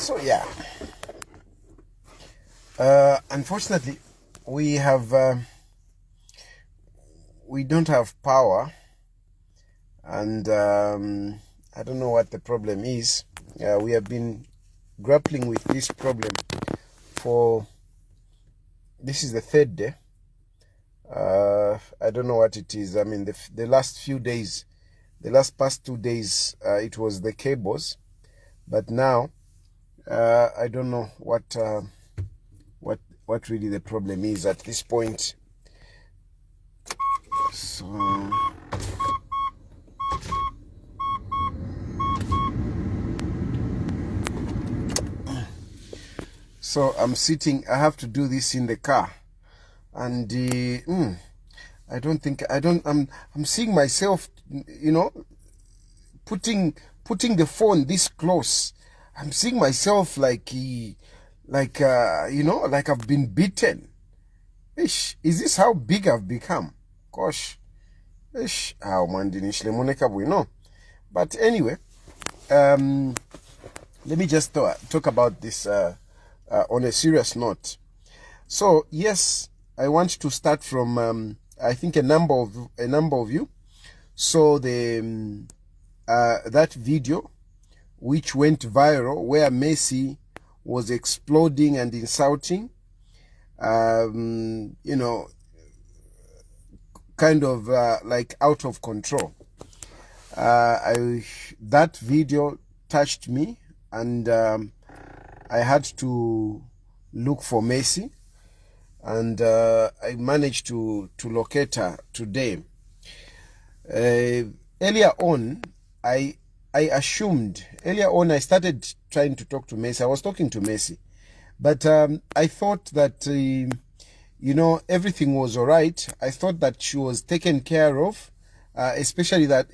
So yeah, unfortunately, we don't have power, and I don't know what the problem is. We have been grappling with this problem for, this is the third day. I don't know what it is. I mean, the last few days, the past 2 days, it was the cables, but now I don't know what really the problem is at this point. So I'm sitting, I have to do this in the car, and I'm seeing myself, you know, putting the phone this close. I'm seeing myself like you know, like I've been beaten. Ish, is this how big I've become? Gosh. Ish, how man no. But anyway, let me just talk about this on a serious note. So yes, I want to start from I think a number of you saw the that video which went viral, where Messi was exploding and insulting, you know, kind of like out of control. That video touched me, and I had to look for Messi, and I managed to locate her today. Earlier on, I started trying to talk to Messi. I was talking to Messi, but I thought that you know, everything was all right. I thought that she was taken care of, especially that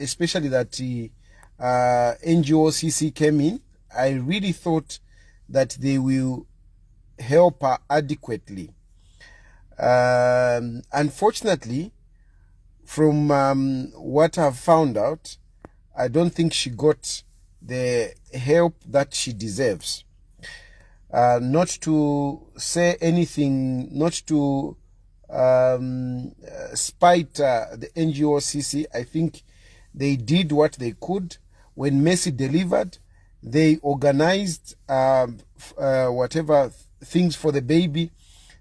NGOCC came in. I really thought that they will help her adequately. Unfortunately, from what I've found out, I don't think she got the help that she deserves. Not to say anything, not to spite the NGOCC. I think they did what they could. When Messi delivered, they organized whatever things for the baby.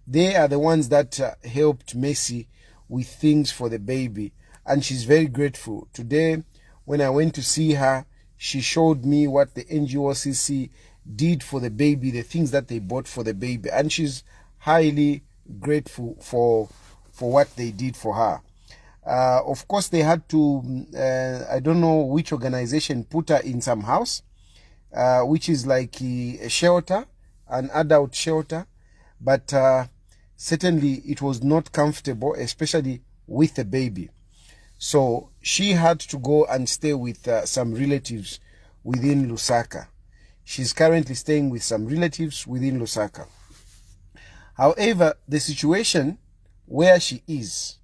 They are the ones that helped Messi with things for the baby, and she's very grateful. Today, when I went to see her, she showed me what the NGOCC did for the baby, the things that they bought for the baby, and she's highly grateful for what they did for her. Of course, they had to, I don't know which organization put her in some house, which is like a shelter, an adult shelter, but certainly it was not comfortable, especially with the baby. So she had to go and stay with some relatives within Lusaka. She's currently staying with some relatives within Lusaka. However, the situation where she is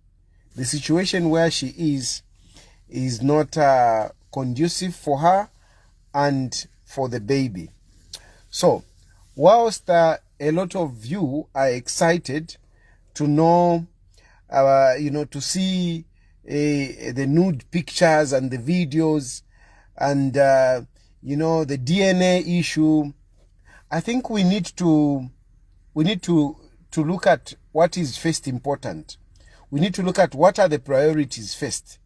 not conducive for her and for the baby. So, whilst a lot of you are excited to know, you know, to see the nude pictures and the videos, and you know, the DNA issue, I think we need to look at what is first important. We need to look at what are the priorities first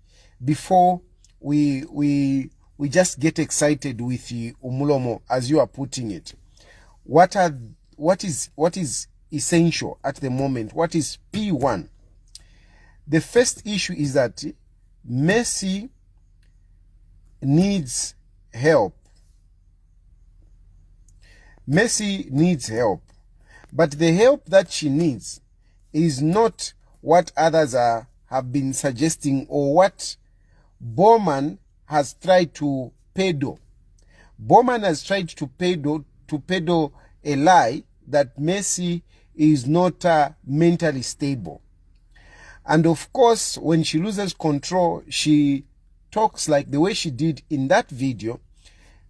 before we just get excited with the umulomo, as you are putting it. What is essential at the moment? What is P1? The first issue is that Messi needs help. Messi needs help. But the help that she needs is not what others have been suggesting, or what Bowman has tried to peddle. Bowman has tried to peddle a lie that Messi is not mentally stable. And of course, when she loses control, she talks like the way she did in that video.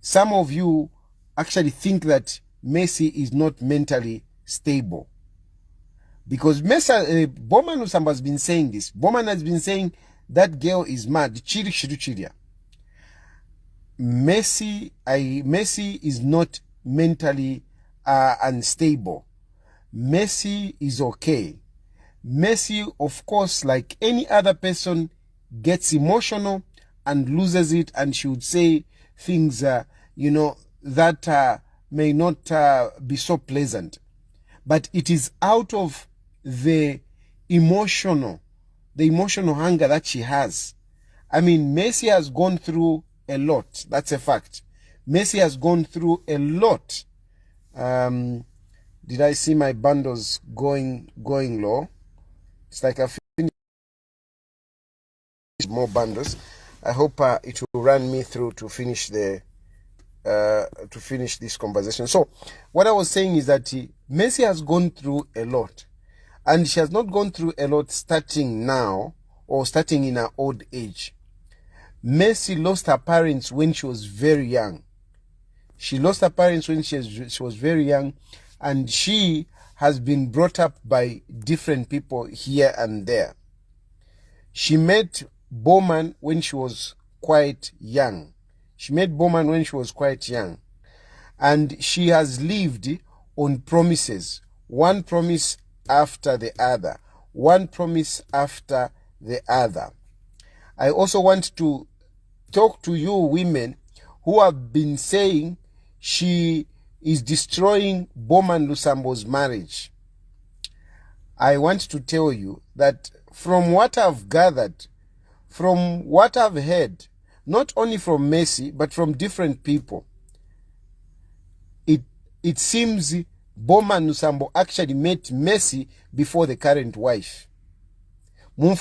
Some of you actually think that Messi is not mentally stable. Because Bowman has been saying this. Bowman has been saying that girl is mad. Messi is not mentally unstable. Messi is okay. Messi, of course, like any other person, gets emotional and loses it, and she would say things, that may not be so pleasant. But it is out of the emotional hunger that she has. I mean, Messi has gone through a lot. That's a fact. Messi has gone through a lot. Did I see my bundles going low? It's like I finished more bundles. I hope it will run me through to finish this conversation. So what I was saying is that Messi has gone through a lot, and she has not gone through a lot starting now or starting in her old age. Messi lost her parents when she was very young. She lost her parents when she was very young, and she has been brought up by different people here and there. She met Bowman when she was quite young. And she has lived on promises. One promise after the other. I also want to talk to you women who have been saying she is destroying Bowman Lusambo's marriage. I want to tell you that from what I've gathered, from what I've heard, not only from Messi, but from different people, it seems Bowman Lusambo actually met Messi before the current wife. From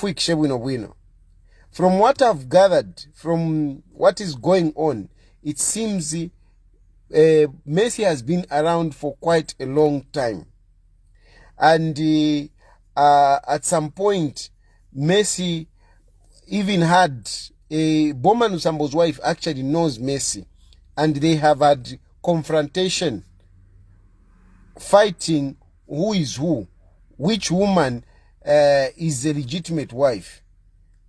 what I've gathered, from what is going on, it seems Messi has been around for quite a long time. And at some point, Messi even had Bowman Lusambo's wife actually knows Messi, and they have had confrontation, fighting who is who, which woman is the legitimate wife,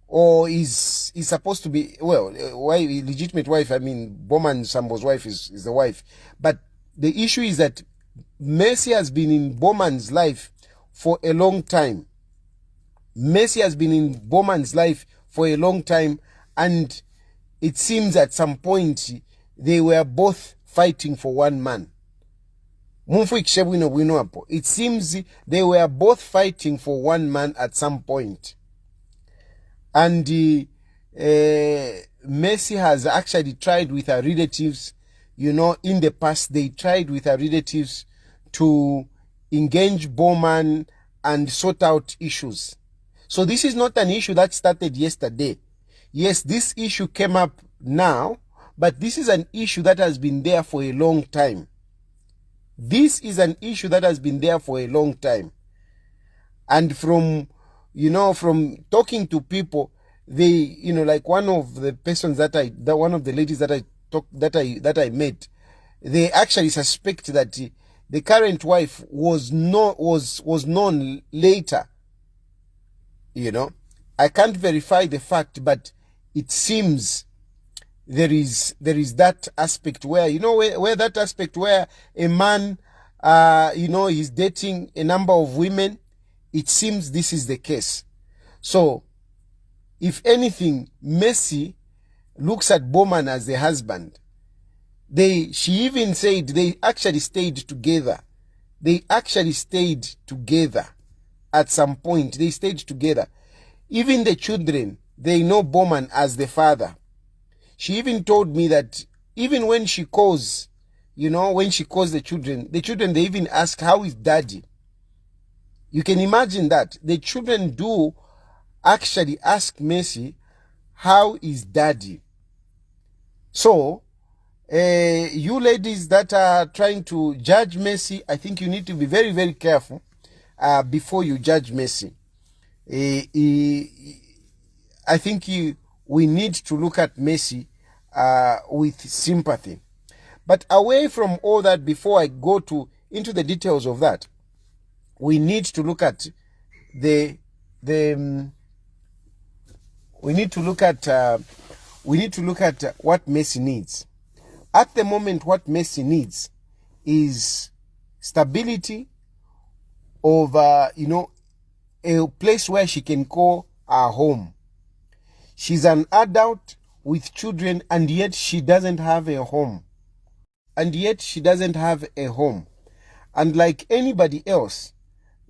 or is supposed to be, well, why legitimate wife? I mean, Bowman Lusambo's wife is the wife. But the issue is that Messi has been in Bowman's life for a long time. And it seems at some point they were both fighting for one man. It seems they were both fighting for one man at some point. And Messi has actually tried with her relatives, in the past, they tried with her relatives to engage Bowman and sort out issues. So this is not an issue that started yesterday. Yes, this issue came up now, but this is an issue that has been there for a long time. And from talking to people, they, like one of the persons one of the ladies that I met, they actually suspect that the current wife was known later. I can't verify the fact, but it seems there is that aspect where, where that aspect where a man, he's dating a number of women. It seems this is the case. So, if anything, Messi looks at Bowman as the husband. She even said they actually stayed together. At some point. They stayed together. Even the children, they know Bowman as the father. She even told me that even when she calls, the children, they even ask, how is daddy? You can imagine that. The children do actually ask Messi, how is daddy? So, you ladies that are trying to judge Messi, I think you need to be very, very careful before you judge Messi. I think we need to look at Messi with sympathy. But away from all that, before I go into the details of that, we need to look at we need to look at what Mercy needs. At the moment, what Mercy needs is stability of a place where she can call her home. She's an adult with children, and yet she doesn't have a home. And like anybody else,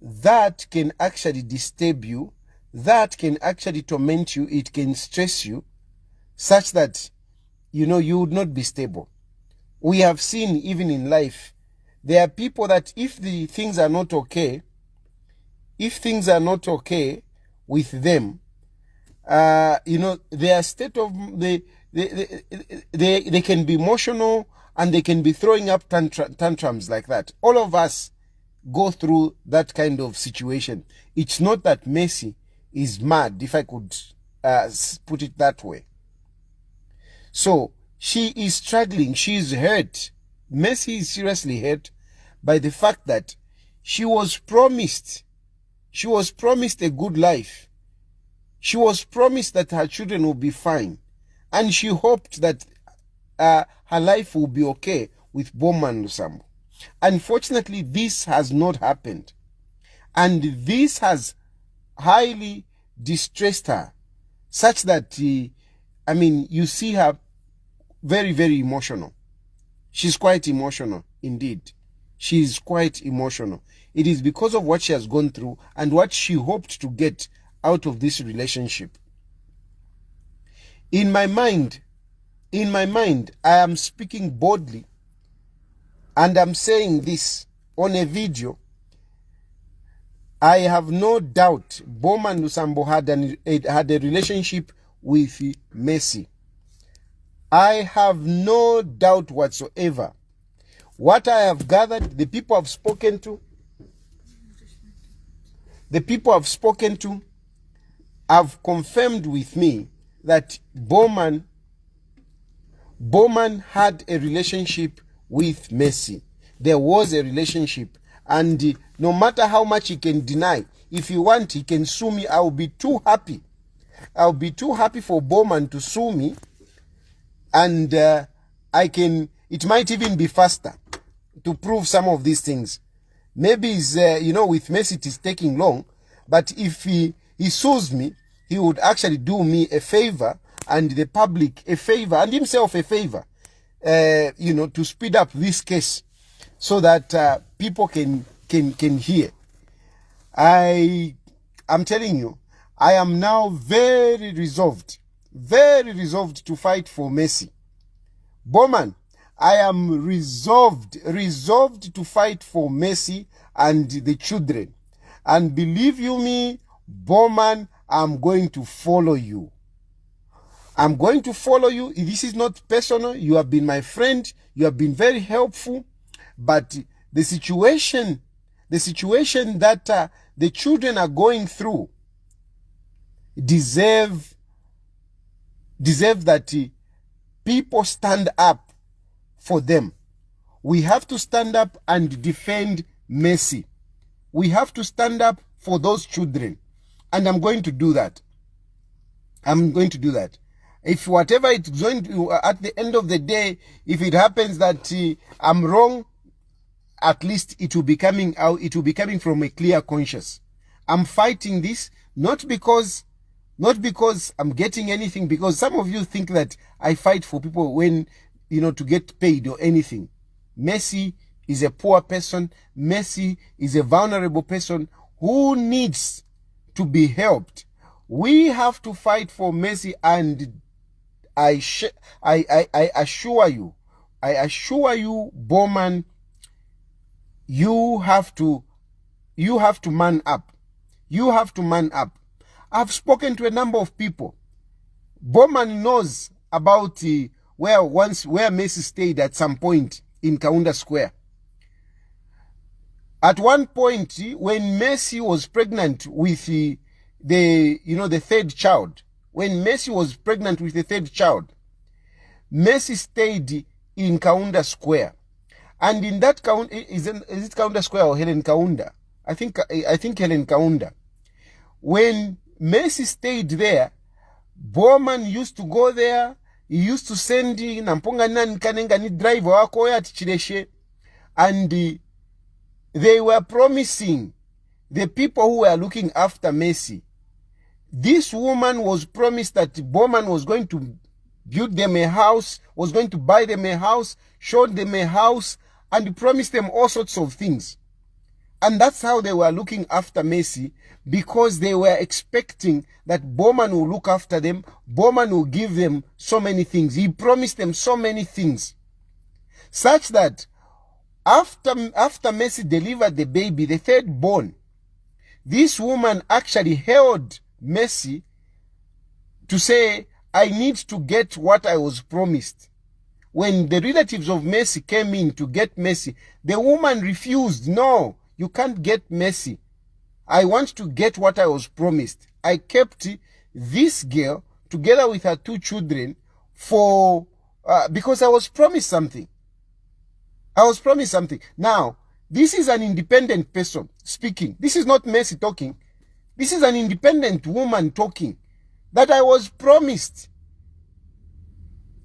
that can actually disturb you, that can actually torment you, it can stress you, such that, you would not be stable. We have seen, even in life, there are people that if the things are not okay, with them, their state of, they can be emotional, and they can be throwing up tantrums like that. All of us go through that kind of situation. It's not that Mercy is mad, if I could put it that way. So she is struggling. She is hurt. Mercy is seriously hurt by the fact that she was promised a good life. She was promised that her children will be fine, and she hoped that her life will be okay with Bowman Lusambo. Unfortunately, this has not happened, and this has highly distressed her, such that you see her very, very emotional. She's quite emotional indeed. She's quite emotional. It is because of what she has gone through and what she hoped to get out of this relationship. In my mind, I am speaking boldly, and I'm saying this on a video. I have no doubt Bowman Lusambo had a relationship with Mercy. I have no doubt whatsoever. What I have gathered, the people I've spoken to, have confirmed with me that Bowman had a relationship with Mercy. There was a relationship, and no matter how much he can deny, if he want, he can sue me. I'll be too happy. I'll be too happy for Bowman to sue me, and it might even be faster to prove some of these things. Maybe with Mercy it is taking long, but if he sues me, he would actually do me a favor, and the public a favor, and himself a favor, to speed up this case so that people can hear. I'm telling you, I am now very resolved to fight for Mercy. Bowman, I am resolved to fight for Mercy and the children. And believe you me, Bowman, I'm going to follow you. I'm going to follow you. This is not personal. You have been my friend. You have been very helpful. But the situation that the children are going through deserve that people stand up for them. We have to stand up and defend Mercy. We have to stand up for those children. And I'm going to do that. If whatever it's going to, at the end of the day, if it happens that I'm wrong, at least it will be coming out. It will be coming from a clear conscience. I'm fighting this not because I'm getting anything, because some of you think that I fight for people when, to get paid or anything. Mercy is a poor person. Mercy is a vulnerable person who needs to be helped. We have to fight for Mercy, and I assure you, Bowman, you have to man up. You have to man up. I've spoken to a number of people. Bowman knows about where Mercy stayed at some point in Kaunda Square. At one point, when Mercy was pregnant with the third child, Mercy stayed in Kaunda Square. And in that is it Kaunda Square or Helen Kaunda? I think Helen Kaunda. When Messi stayed there, Bowman used to go there. He used to send namponga nani kanenga ni driver wako ya tichireshe, and they were promising the people who were looking after Messi. This woman was promised that Bowman was going to build them a house, was going to buy them a house, showed them a house, and promised them all sorts of things. And that's how they were looking after Messi, because they were expecting that Bowman will look after them. Bowman will give them so many things. He promised them so many things, such that after Messi delivered the baby, the third born, this woman actually held Messi to say, I need to get what I was promised. When the relatives of Messi came in to get Messi, the woman refused. No, you can't get Messi. I want to get what I was promised. I kept this girl together with her 2 children for because I was promised something. I was promised something. Now, this is an independent person speaking. This is not Messi talking. This is an independent woman talking. That I was promised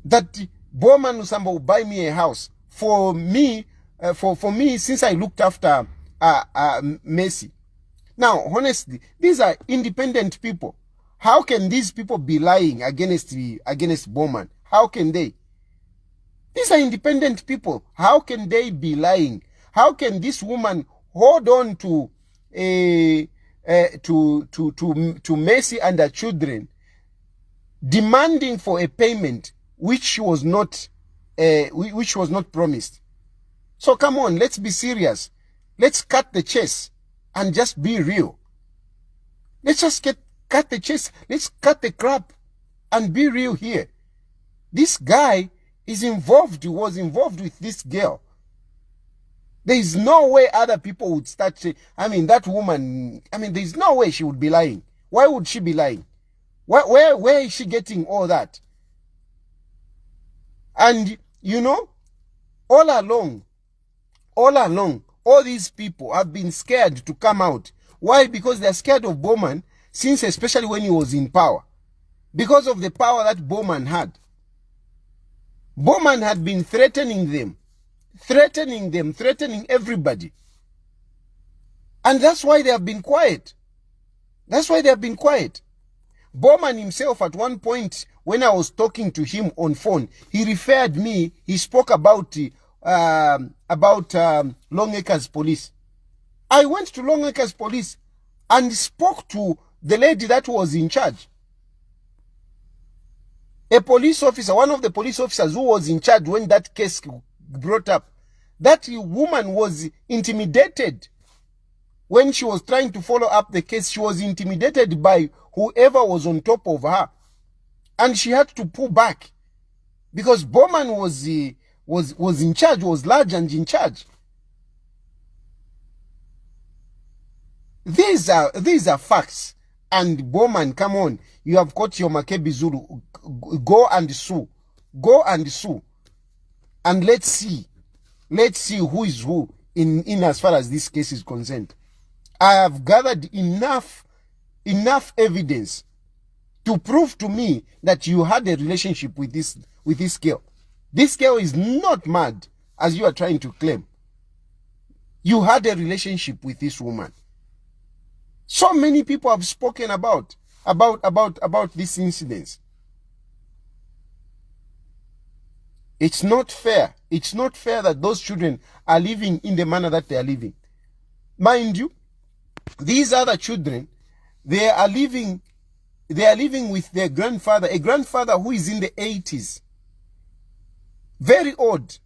that Bowman Usamba will buy me a house for me, for me, since I looked after Messi. Now, honestly, these are independent people. How can these people be lying against Bowman? How can they? These are independent people. How can they be lying? How can this woman hold on to Messi and her children, demanding for a payment which was not promised? So come on, let's be serious. Let's cut the chase and just be real. Let's just cut the chase. Let's cut the crap and be real here. This guy is involved. He was involved with this girl. There is no way other people would start saying, I mean, that woman, I mean, there is no way she would be lying. Why would she be lying? Where is she getting all that? And, you know, all along, all these people have been scared to come out. Why? Because they're scared of Bowman, since especially when he was in power. Because of the power that Bowman had. Bowman had been threatening them, threatening everybody. And that's why they have been quiet. That's why they have been quiet. Bowman himself, at one point, when I was talking to him on phone, he referred me, he spoke about Longacres Police. I went to Longacres Police and spoke to the lady that was in charge. A police officer, one of the police officers who was in charge when that case brought up. That woman was intimidated when she was trying to follow up the case. She was intimidated by whoever was on top of her. And she had to pull back because Bowman was in charge, was large and in charge. These are facts. And Bowman, come on, you have got your Makebi Zulu. Go and sue. Go and sue. And let's see who is who in as far as this case is concerned. I have gathered enough evidence to prove to me that you had a relationship with this girl. This girl is not mad, as you are trying to claim. You had a relationship with this woman. So many people have spoken about this incident. It's not fair. It's not fair that those children are living in the manner that they are living. Mind you, these other children, they are living with their grandfather, a grandfather who is in the 80s. Very old.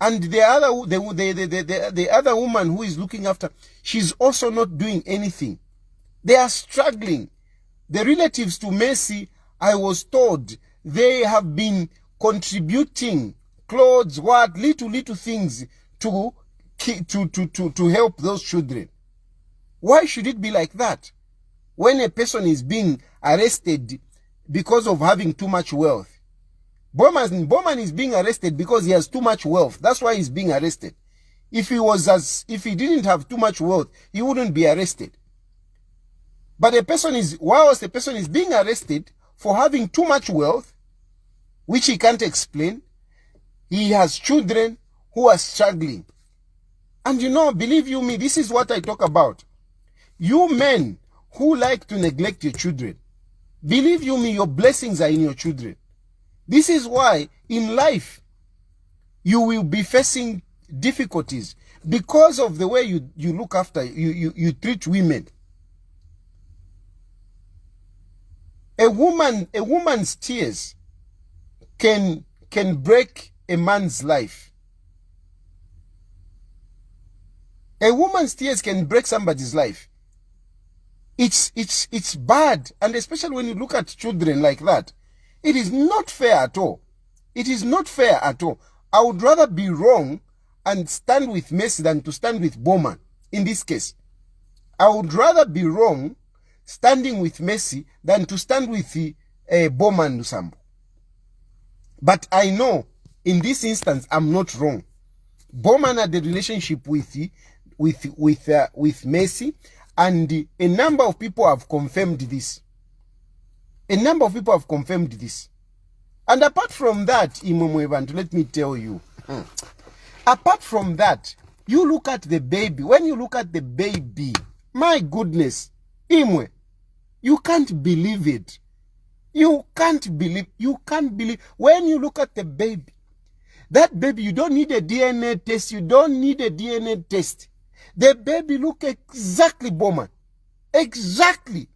And the other woman who is looking after, she's also not doing anything. They are struggling. The relatives to Messi, I was told, they have been contributing clothes, little things to help those children. Why should it be like that? When a person is being arrested because of having too much wealth, Bowman is being arrested because he has too much wealth. That's why he's being arrested. If he didn't have too much wealth, he wouldn't be arrested. But whilst a person is being arrested for having too much wealth, which he can't explain, he has children who are struggling. And believe you me, this is what I talk about. You men who like to neglect your children, believe you me, your blessings are in your children. This is why in life you will be facing difficulties because of the way you look after, you treat women. A woman's tears can break a man's life. A woman's tears can break somebody's life. It's bad, and especially when you look at children like that. It is not fair at all. It is not fair at all. I would rather be wrong and stand with Messi than to stand with Bowman in this case. I would rather be wrong standing with Messi than to stand with Bowman Lusambo. But I know in this instance I'm not wrong. Bowman had a relationship with Messi, and a number of people have confirmed this. A number of people have confirmed this. And apart from that, let me tell you, apart from that, you look at the baby. When you look at the baby, my goodness, Imwe, you can't believe it. You can't believe. When you look at the baby, that baby, you don't need a DNA test. You don't need a DNA test. The baby look exactly Bowman. Exactly.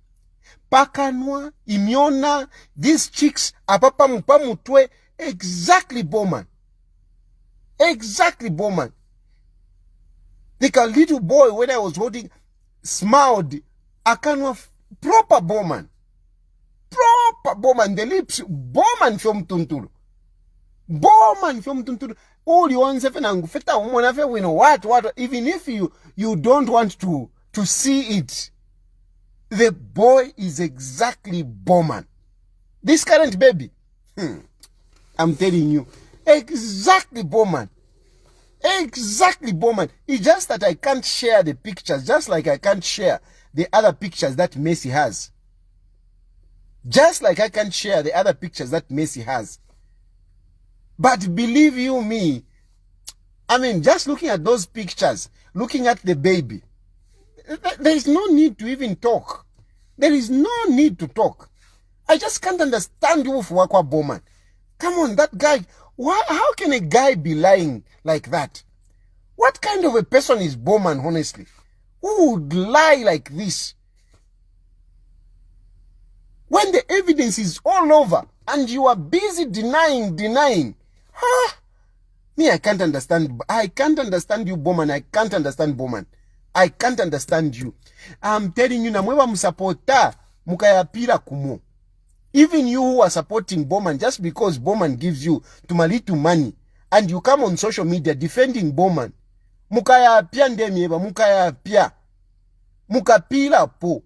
Pakanwa, Imiona, these chicks, apapa mupamutwe, exactly Bowman. Exactly Bowman. Like a little boy, when I was holding, smiled, Akanwa, proper Bowman. Proper Bowman, the lips, Bowman from Tuntulu. Bowman from Tuntulu. All you want what, even if you don't want to see it, the boy is exactly Bowman. This current baby, I'm telling you, exactly Bowman. Exactly Bowman. It's just that I can't share the pictures, just like I can't share the other pictures that Messi has. Just like I can't share the other pictures that Messi has. But believe you me, I mean, just looking at those pictures, looking at the baby, there is no need to even talk. There is no need to talk. I just can't understand you for Wakwa Bowman. Come on, that guy. How can a guy be lying like that? What kind of a person is Bowman, honestly? Who would lie like this? When the evidence is all over and you are busy denying. Huh? Me, I can't understand. I can't understand you, Bowman. I can't understand Bowman. I can't understand you. I'm telling you, namwewa musapota mukayapira kumo. Even you who are supporting Bowman, just because Bowman gives you tumalitu money, and you come on social media defending Bowman, mukayapia ndemieba, mukayapia, mukapila po.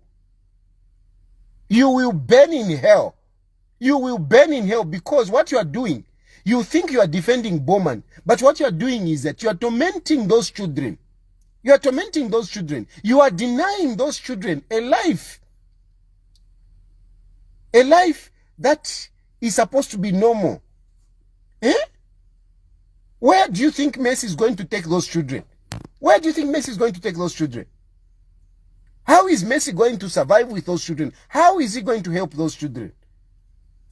You will burn in hell. You will burn in hell because what you are doing, you think you are defending Bowman, but what you are doing is that you are tormenting those children. You are tormenting those children. You are denying those children a life. A life that is supposed to be normal. Eh? Where do you think Messi is going to take those children? Where do you think Messi is going to take those children? How is Messi going to survive with those children? How is he going to help those children?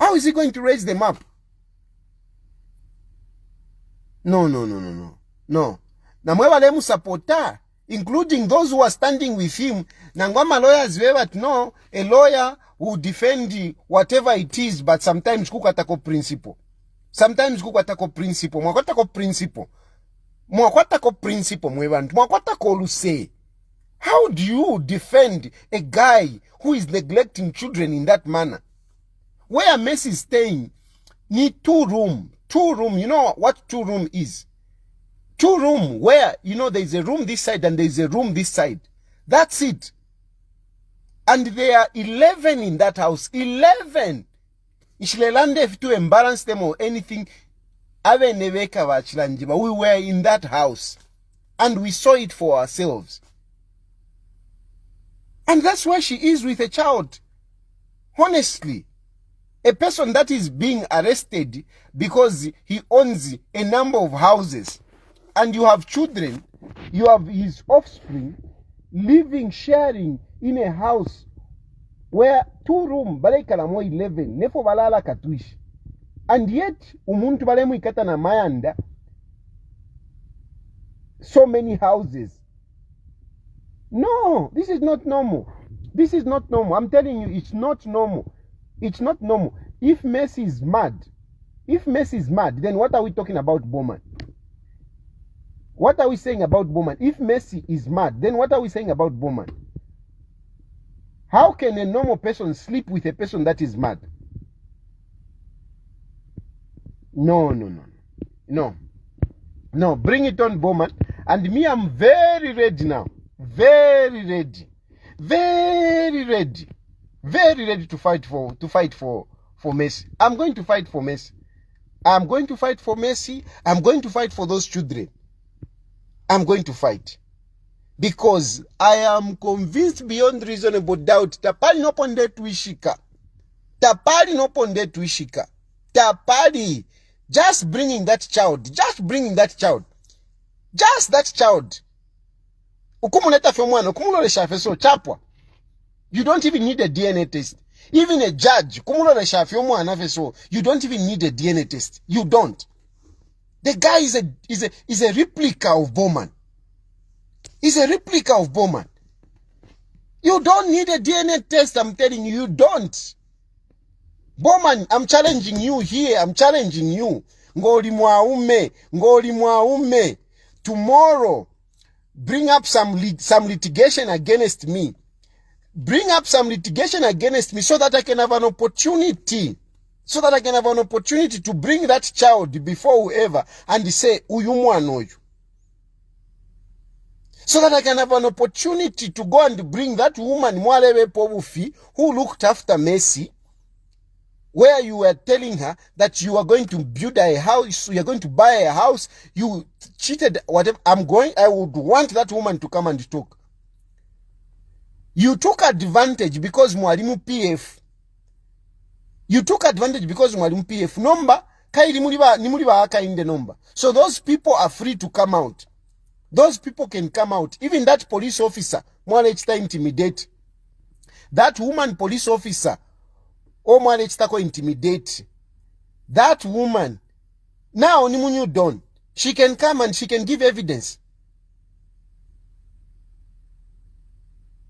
How is he going to raise them up? No. Namwewa lemu supporter, including those who are standing with him. Nangwama lawyers webert no, a lawyer will defend whatever it is, but sometimes kukwatako principle. Sometimes kukwatako principle. Mwakwatako principle. Mwakwatako principle mwebantu. Mwakwatako luse. How do you defend a guy who is neglecting children in that manner? Where Messi is staying, need 2 room. 2 room, you know what 2 room is? 2 room where, you know, there is a room this side and there is a room this side. That's it. And there are 11 in that house. 11. Ishilelande if to embarrass them or anything. We were in that house and we saw it for ourselves. And that's why she is with a child. Honestly, a person that is being arrested because he owns a number of houses, and you have children, you have his offspring, living, sharing in a house where 2 rooms, balekala mo 11, nefo balala katwishi. And yet, umuntu balemu ikata na mayanda, so many houses. No, this is not normal. This is not normal. I'm telling you, it's not normal. It's not normal. If Messi is mad, then what are we talking about Bowman? What are we saying about Bowman? If Messi is mad, then what are we saying about Bowman? How can a normal person sleep with a person that is mad? No. Bring it on, Bowman. And me, I'm very ready now. Very ready to fight for Messi. I'm going to fight for Messi. I'm going to fight for Messi. I'm going to fight for those children. I'm going to fight. Because I am convinced beyond reasonable doubt. Tapali no ponde tuishika. Tapali. Just bringing that child. Just that child. You don't even need a DNA test. Even a judge, you don't even need a DNA test. You don't. The guy is a replica of Bowman. He's a replica of Bowman. You don't need a DNA test, I'm telling you, you don't. Bowman, I'm challenging you here. I'm challenging you. Ngoli mwaume. Tomorrow, bring up some litigation against me. Bring up some litigation against me so that I can have an opportunity. So that I can have an opportunity to bring that child before whoever and say, Uyumwanoyu. So that I can have an opportunity to go and bring that woman, Mwalewe Pobufi, who looked after Messi, where you were telling her that you are going to build a house, you are going to buy a house, you cheated, whatever. I would want that woman to come and talk. You took advantage because Mwalimu PF. You took advantage because Mwalimu PF. Number, nimuliba aka in the number. So those people are free to come out. Those people can come out. Even that police officer, Mwalechita intimidate. That woman police officer, Mwalechita intimidate. That woman, now Nimunyu done. She can come and she can give evidence.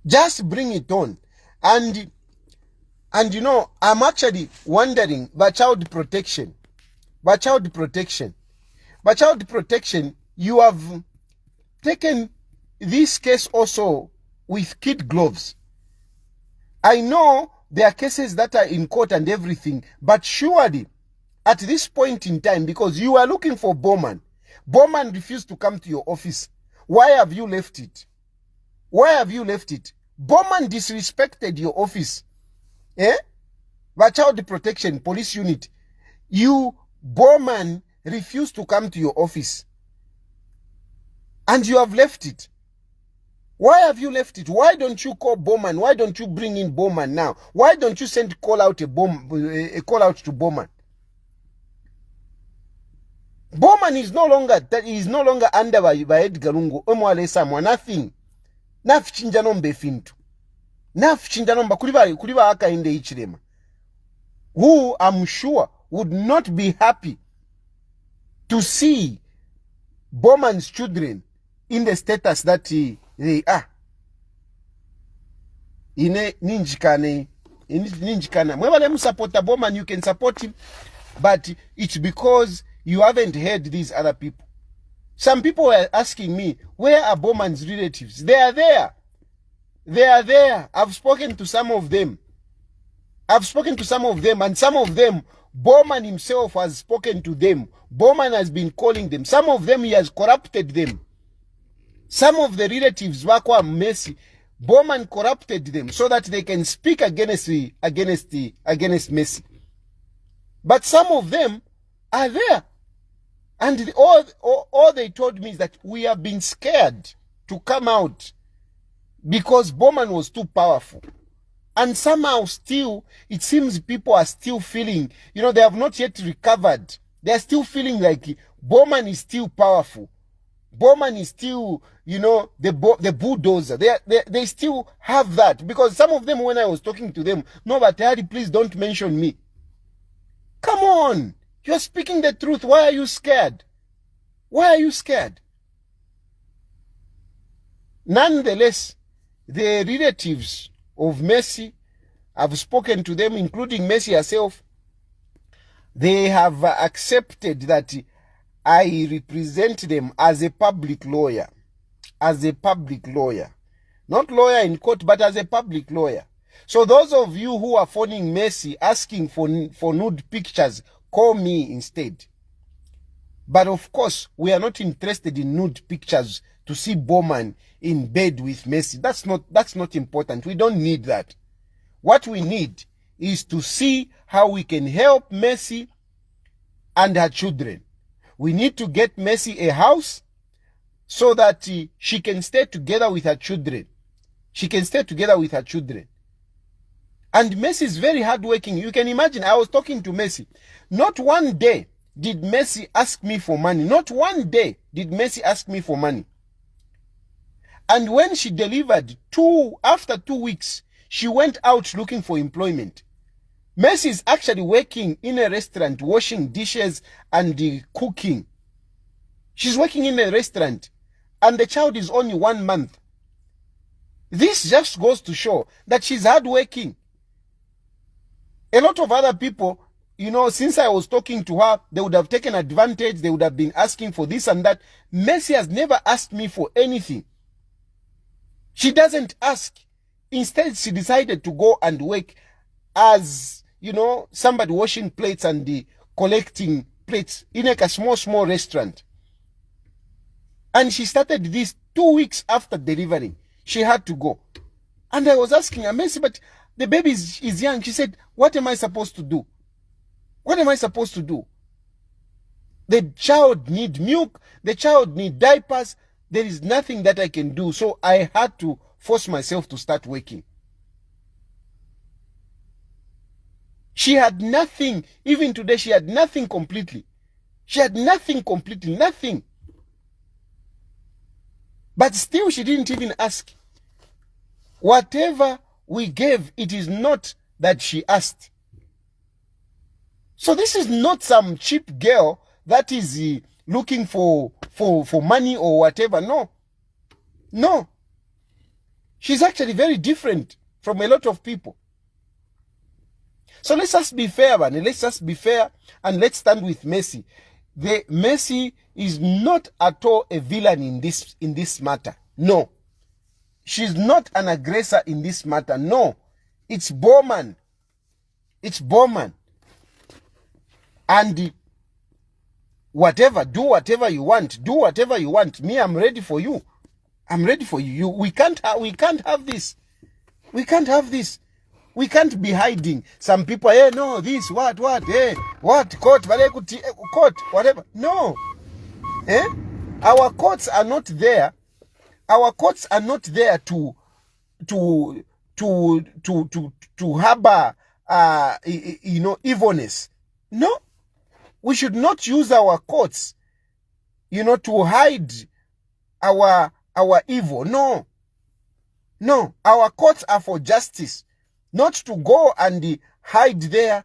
Just bring it on. And you know, I'm actually wondering about child protection. You have taken this case also with kid gloves. I know there are cases that are in court and everything, but surely at this point in time, because you are looking for Bowman, Bowman refused to come to your office. Why have you left it? Bowman disrespected your office. The child protection police unit. You, Bowman, refused to come to your office. And you have left it. Why have you left it? Why don't you call Bowman? Why don't you bring in Bowman now? Why don't you send a call out to Bowman? Bowman is no longer under by Edgar Lungu. Nothing. Nafichinja nombe fintu. Nafichinja nomba kuliba aka inde ichirema. Who I'm sure would not be happy to see Bowman's children in the status that they are. Ine ninjikane. Mwebale musupporta Bowman, you can support him, but it's because you haven't heard these other people. Some people were asking me, where are Bowman's relatives? They are there. I've spoken to some of them. And some of them, Bowman himself has spoken to them. Bowman has been calling them. Some of them, he has corrupted them. Some of the relatives, Wakwa Messi, Bowman corrupted them so that they can speak against Messi. But some of them are there. And all they told me is that we have been scared to come out because Bowman was too powerful. And somehow still, it seems people are still feeling, they have not yet recovered. They are still feeling like Bowman is still powerful. Bowman is still, the bulldozer. They still have that. Because some of them, when I was talking to them, no, but Tayali, please don't mention me. Come on. You're speaking the truth. Why are you scared? Why are you scared? Nonetheless, the relatives of Mercy, I've spoken to them, including Mercy herself. They have accepted that I represent them as a public lawyer. As a public lawyer. Not lawyer in court, but as a public lawyer. So those of you who are phoning Mercy asking for nude pictures, call me instead. But of course, we are not interested in nude pictures to see Bowman in bed with Mercy. That's not important. We don't need that. What we need is to see how we can help Mercy and her children. We need to get Mercy a house so that she can stay together with her children. She can stay together with her children. And Mercy is very hardworking. You can imagine, I was talking to Mercy. Not one day did Mercy ask me for money. Not one day did Mercy ask me for money. And when she delivered, after 2 weeks, she went out looking for employment. Mercy is actually working in a restaurant, washing dishes and cooking. She's working in a restaurant, and the child is only 1 month. This just goes to show that she's hardworking. A lot of other people, since I was talking to her, they would have taken advantage. They would have been asking for this and that. Mercy has never asked me for anything. She doesn't ask. Instead, she decided to go and work as, somebody washing plates and collecting plates in a small restaurant. And she started this 2 weeks after delivering. She had to go. And I was asking her, Mercy, but the baby is young. She said, what am I supposed to do? What am I supposed to do? The child needs milk. The child needs diapers. There is nothing that I can do. So I had to force myself to start working. She had nothing. Even today, she had nothing completely. She had nothing completely. Nothing. But still, she didn't even ask. Whatever we gave, it is not that she asked. So this is not some cheap girl that is looking for money or whatever. No. No. She's actually very different from a lot of people. So let's just be fair, man. Let's just be fair and let's stand with Mercy. The Mercy is not at all a villain in this matter. No. She's not an aggressor in this matter. No. It's Bowman. It's Bowman. And do whatever you want. Do whatever you want. Me, I'm ready for you. I'm ready for you. We can't have this. We can't have this. We can't be hiding. Some people, hey, no, this, what, hey, what, court, whatever. No. Eh? Our courts are not there. Our courts are not there to harbor, evilness. No. We should not use our courts, to hide our evil. No. No. Our courts are for justice. Not to go and hide there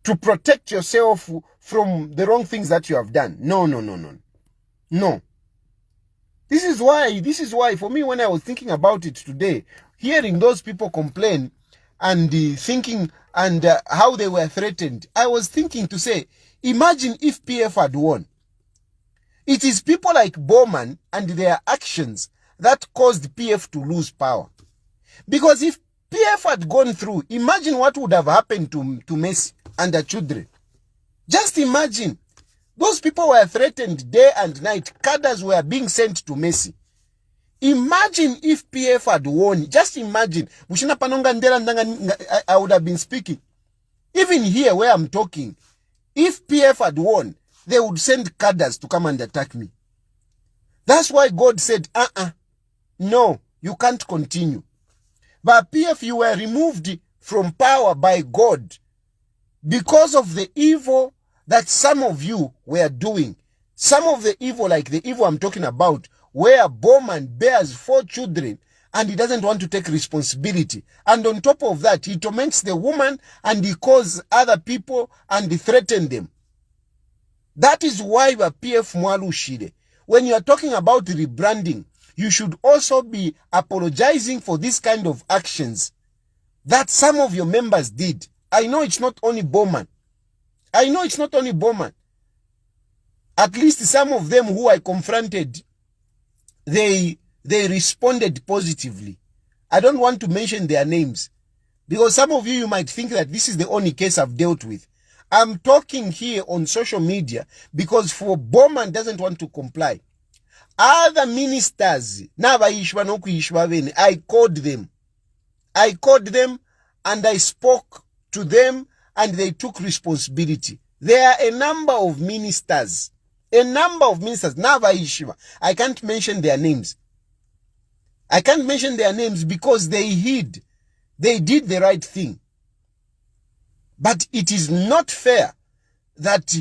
to protect yourself from the wrong things that you have done. No. No. This is why for me, when I was thinking about it today, hearing those people complain and thinking and how they were threatened, I was thinking to say, imagine if PF had won. It is people like Bowman and their actions that caused PF to lose power. Because if PF had gone through, imagine what would have happened to Mercy and her children. Just imagine. Those people were threatened day and night. Cadres were being sent to Mercy. Imagine if PF had won. Just imagine. I would have been speaking. Even here where I'm talking, if PF had won, they would send cadres to come and attack me. That's why God said, no, you can't continue. But PF, you were removed from power by God because of the evil that some of you were doing. Some of the evil, like the evil I'm talking about, where Bowman bears 4 children and he doesn't want to take responsibility. And on top of that, he torments the woman and he calls other people and he threatens them. That is why PF Mwalu Shire, when you are talking about rebranding, you should also be apologizing for this kind of actions that some of your members did. I know it's not only Bowman. I know it's not only Bowman. At least some of them who I confronted, they responded positively. I don't want to mention their names because some of you might think that this is the only case I've dealt with. I'm talking here on social media because for Bowman doesn't want to comply. Other ministers, I called them. I called them and I spoke to them and they took responsibility. There are a number of ministers. I can't mention their names. I can't mention their names because they hid. They did the right thing. But it is not fair that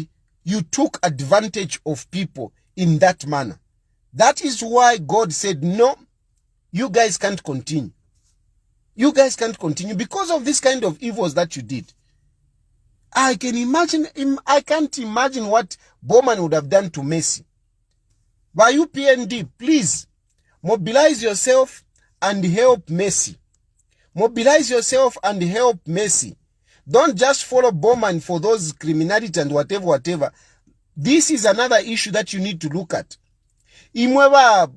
you took advantage of people in that manner. That is why God said, no, you guys can't continue. You guys can't continue because of this kind of evils that you did. I can't imagine what Bowman would have done to Messi. By you PND, please mobilize yourself and help Messi. Mobilize yourself and help Messi. Don't just follow Bowman for those criminality and whatever. This is another issue that you need to look at. Imweba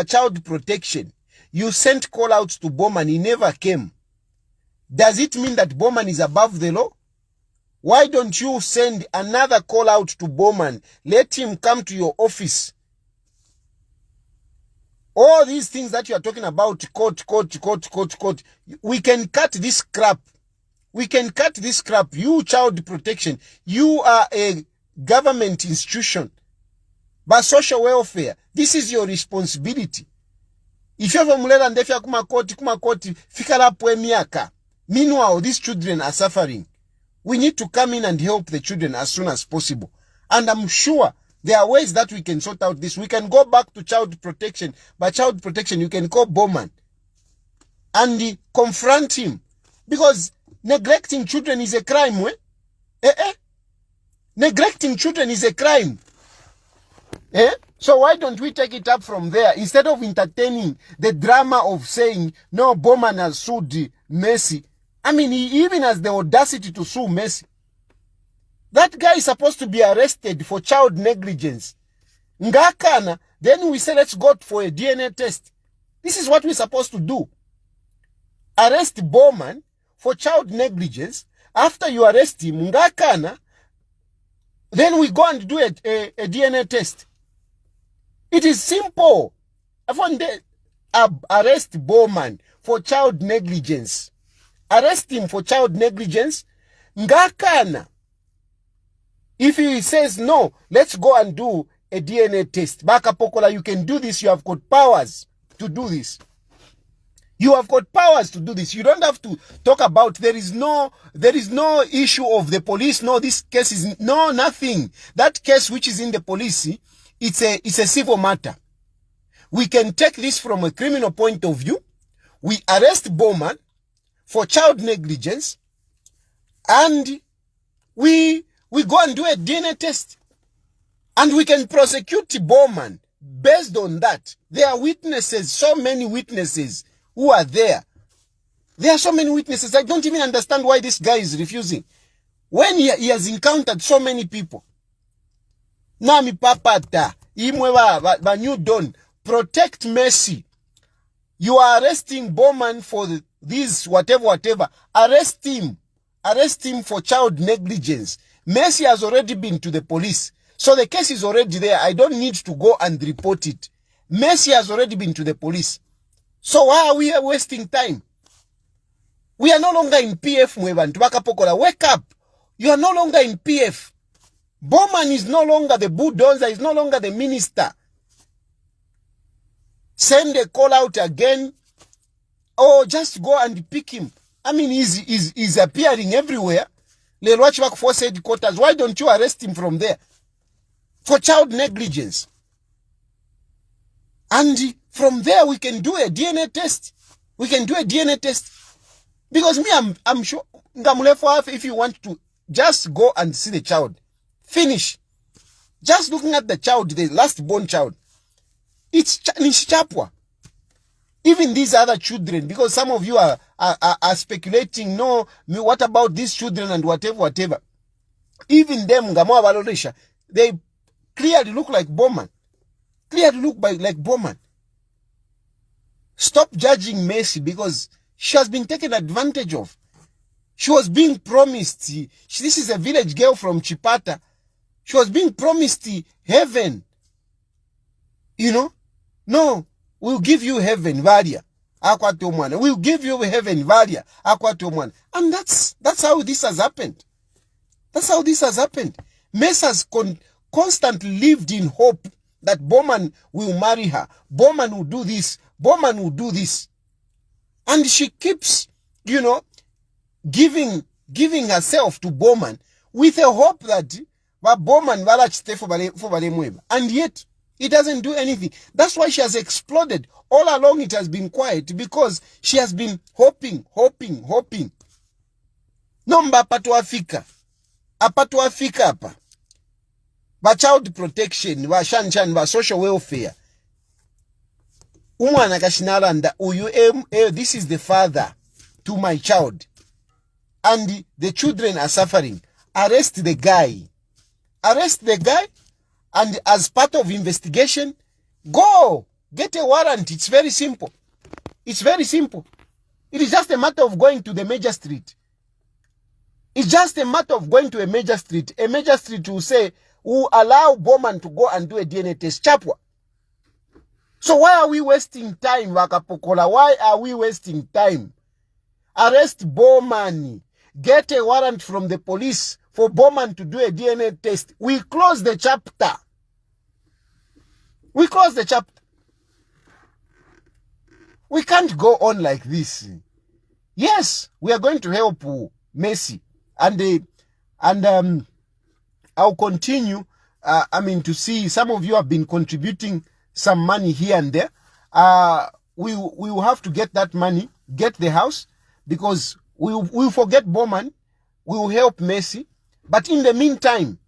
child protection. You sent call outs to Bowman, he never came. Does it mean that Bowman is above the law? Why don't you send another call out to Bowman? Let him come to your office. All these things that you are talking about, court. We can cut this crap. We can cut this crap. You child protection. You are a government institution. But social welfare, this is your responsibility. If you have a mulera and if you kumakoti, fikala miaka. Meanwhile, these children are suffering. We need to come in and help the children as soon as possible. And I'm sure there are ways that we can sort out this. We can go back to child protection. By child protection, you can call Bowman and confront him. Because neglecting children is a crime. Neglecting children is a crime. So why don't we take it up from there instead of entertaining the drama of saying, no, Bowman has sued Messi. I mean, he even has the audacity to sue Messi. That guy is supposed to be arrested for child negligence. Ngakana, then we say, let's go for a DNA test. This is what we're supposed to do. Arrest Bowman for child negligence. After you arrest him, Ngakana, then we go and do a DNA test. It is simple. Arrest Bowman for child negligence. Arrest him for child negligence. Ngakana. If he says, no, let's go and do a DNA test. Baka Pokola, you can do this. You have got powers to do this. You have got powers to do this. You don't have to talk about there is no issue of the police. No, this case is no nothing. That case which is in the police, it's a civil matter. We can take this from a criminal point of view. We arrest Bowman for child negligence and we go and do a DNA test. And we can prosecute Bowman based on that. There are witnesses, so many witnesses who are there. There are so many witnesses. I don't even understand why this guy is refusing. When he has encountered so many people. Nami papata, imwewa, new dawn, protect Messi. You are arresting Bowman for this, whatever. Arrest him. Arrest him for child negligence. Messi has already been to the police. So the case is already there. I don't need to go and report it. Messi has already been to the police. So why are we wasting time? We are no longer in PF, Mwebantu Bakapokola. Wake up. You are no longer in PF. Bowman is no longer the bulldozer, is no longer the minister. Send a call out again. Or just go and pick him. I mean, he's appearing everywhere. Lelwachbak Force Headquarters. Why don't you arrest him from there? For child negligence. And from there, we can do a DNA test. We can do a DNA test. Because me, I'm sure, if you want to, just go and see the child. Finish. Just looking at the child, the last born child. It's Chapwa. Even these other children, because some of you are speculating, no, what about these children and whatever. Even them, they clearly look like Bowman. Clearly look like Bowman. Stop judging Mercy because she has been taken advantage of. She was being promised. This is a village girl from Chipata. She was being promised heaven. You know? No. We'll give you heaven, Valia. We'll give you heaven, Valia. And that's how this has happened. That's how this has happened. Mess has constantly lived in hope that Bowman will marry her. Bowman will do this. Bowman will do this. And she keeps, you know, giving herself to Bowman with a hope that Bowman will stay for Balemweba. And yet, it doesn't do anything. That's why she has exploded. All along it has been quiet because she has been hoping. Nomba apatuafika. Apatuafika apa. Ba child protection, ba shanchan, ba social welfare. Umwana kashinalanda uyu this is the father to my child. And the children are suffering. Arrest the guy. Arrest the guy. And as part of investigation, go get a warrant. It's very simple. It's very simple. It is just a matter of going to the major street. It's just a matter of going to a major street. A major street will say, will allow Bowman to go and do a DNA test. Chapwa. So why are we wasting time, Wakapokola? Why are we wasting time? Arrest Bowman. Get a warrant from the police for Bowman to do a DNA test. We close the chapter. We close the chapter. We can't go on like this. Yes, we are going to help Mercy. And I'll continue, to see some of you have been contributing some money here and there. We will have to get that money, get the house, because we'll forget Bowman. We will help Mercy. But in the meantime,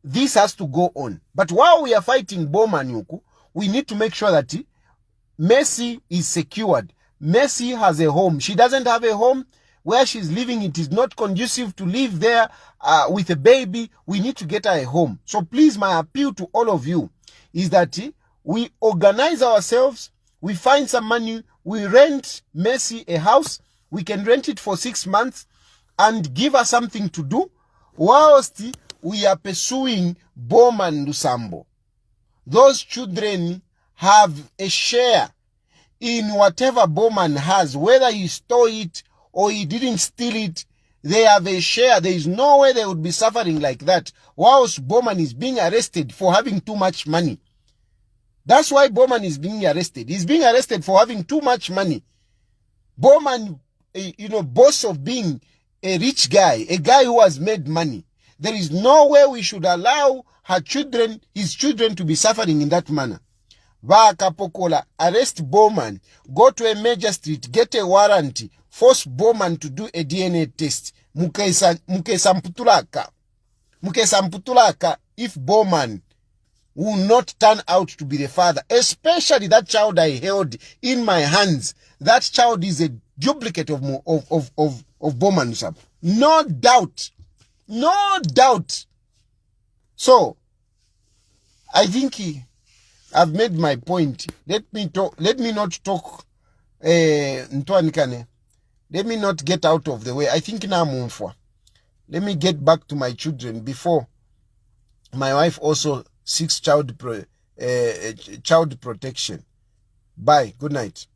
this has to go on. But while we are fighting Bowman, we need to make sure that Mercy is secured. Mercy has a home. She doesn't have a home where she's living. It is not conducive to live there with a baby. We need to get her a home. So please, my appeal to all of you is that we organize ourselves. We find some money. We rent Mercy a house. We can rent it for 6 months and give her something to do whilst we are pursuing Bowman Lusambo. Those children have a share in whatever Bowman has, whether he stole it or he didn't steal it. They have a share. There is no way they would be suffering like that whilst Bowman is being arrested for having too much money. That's why Bowman is being arrested. He's being arrested for having too much money. Bowman, boasts of being a rich guy, a guy who has made money. There is no way we should allow his children to be suffering in that manner. Vakapokola, arrest Bowman, go to a major street, get a warrant, force Bowman to do a DNA test. Mukesamputulaka, if Bowman will not turn out to be the father, especially that child I held in my hands. That child is a duplicate of Bowman. No doubt. No doubt. So, I think I've made my point. Let me not talk. Let me not get out of the way. I think now Mumfwa. Let me get back to my children before my wife also seeks child protection. Bye. Good night.